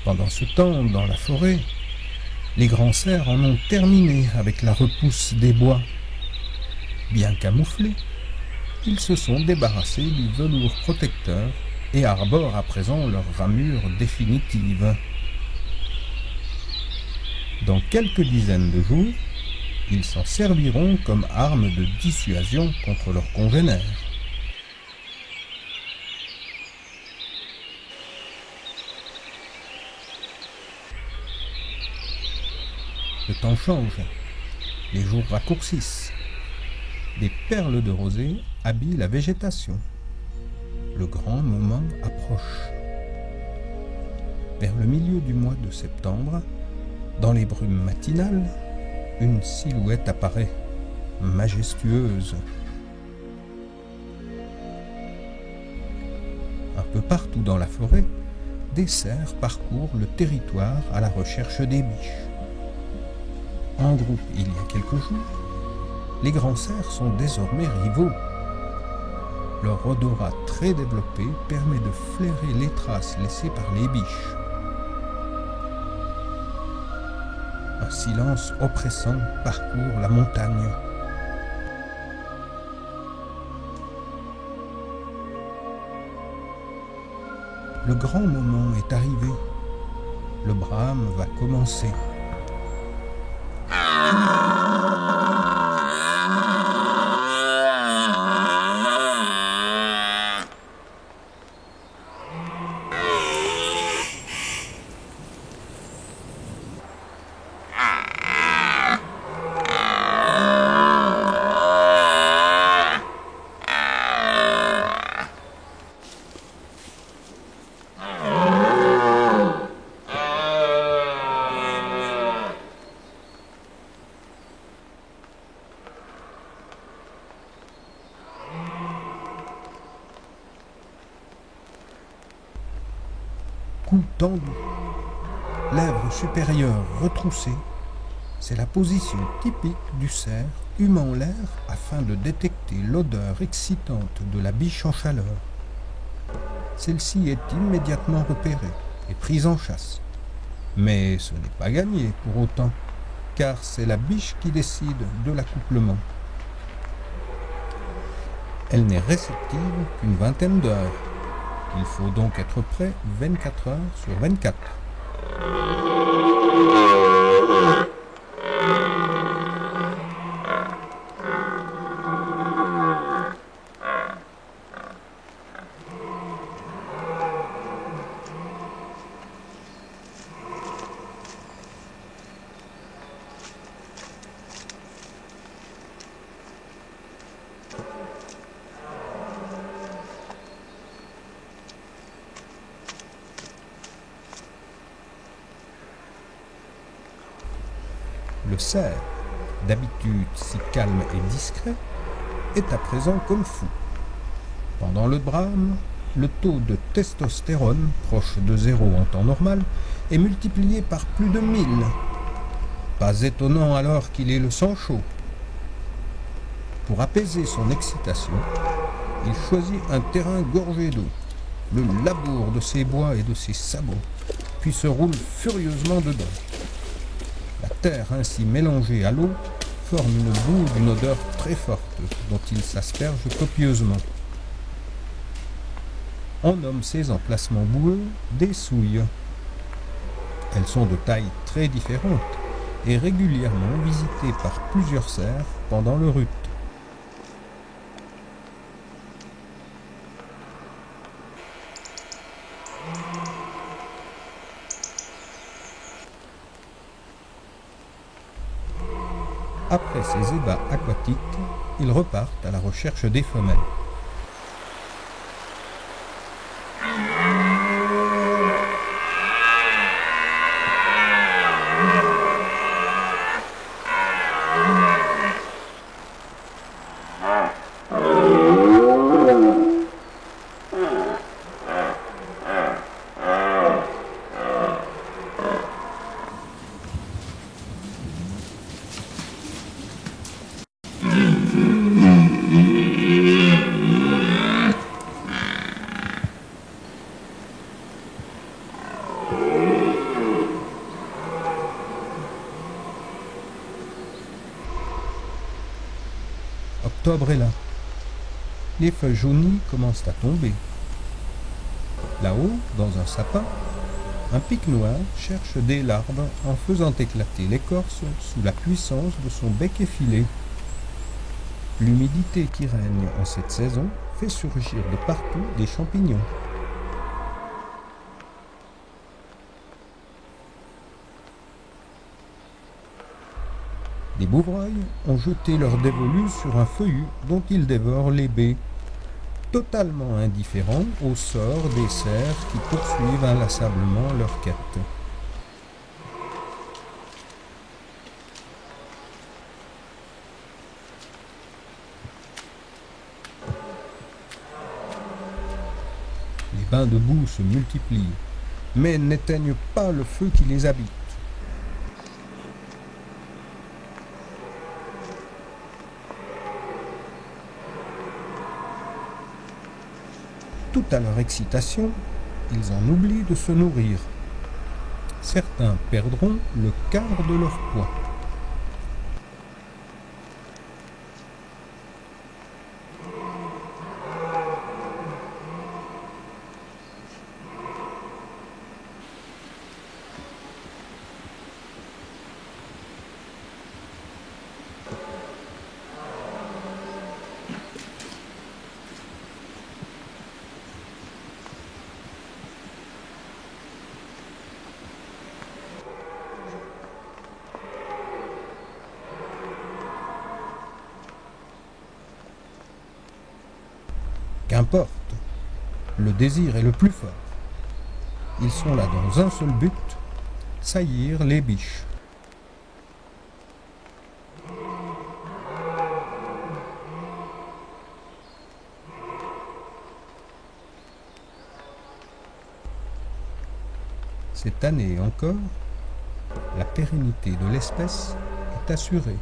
Pendant ce temps, dans la forêt, les grands cerfs en ont terminé avec la repousse des bois. Bien camouflés, ils se sont débarrassés du velours protecteur et arborent à présent leur ramure définitive. Dans quelques dizaines de jours, ils s'en serviront comme arme de dissuasion contre leurs congénères. Le temps change, les jours raccourcissent. Des perles de rosée habillent la végétation. Le grand moment approche. Vers le milieu du mois de septembre, dans les brumes matinales, une silhouette apparaît, majestueuse. Un peu partout dans la forêt, des cerfs parcourent le territoire à la recherche des biches. En groupe il y a quelques jours, les grands cerfs sont désormais rivaux. Leur odorat très développé permet de flairer les traces laissées par les biches. Un silence oppressant parcourt la montagne. Le grand moment est arrivé. Le brame va commencer. Cou tendu, lèvres supérieures retroussées, c'est la position typique du cerf humant l'air afin de détecter l'odeur excitante de la biche en chaleur. Celle-ci est immédiatement repérée et prise en chasse. Mais ce n'est pas gagné pour autant, car c'est la biche qui décide de l'accouplement. Elle n'est réceptive qu'une vingtaine d'heures. Il faut donc être prêt 24 heures sur 24. Le cerf, d'habitude si calme et discret, est à présent comme fou. Pendant le brame, le taux de testostérone, proche de 0 en temps normal, est multiplié par plus de 1000. Pas étonnant alors qu'il ait le sang chaud. Pour apaiser son excitation, il choisit un terrain gorgé d'eau, le laboure de ses bois et de ses sabots, puis se roule furieusement dedans. La terre ainsi mélangée à l'eau forme une boue d'une odeur très forte dont il s'asperge copieusement. On nomme ces emplacements boueux des souilles. Elles sont de tailles très différentes et régulièrement visitées par plusieurs cerfs pendant le rut. Après ces ébats aquatiques, ils repartent à la recherche des femelles. L'octobre est là. Les feuilles jaunies commencent à tomber. Là-haut, dans un sapin, un pic noir cherche des larves en faisant éclater l'écorce sous la puissance de son bec effilé. L'humidité qui règne en cette saison fait surgir de partout des champignons. Des bouvreuils ont jeté leur dévolu sur un feuillu dont ils dévorent les baies, totalement indifférents au sort des cerfs qui poursuivent inlassablement leur quête. Les bains de boue se multiplient, mais n'éteignent pas le feu qui les habite. Tout à leur excitation, ils en oublient de se nourrir. Certains perdront le quart de leur poids. Qu'importe, le désir est le plus fort. Ils sont là dans un seul but, saillir les biches. Cette année encore, la pérennité de l'espèce est assurée.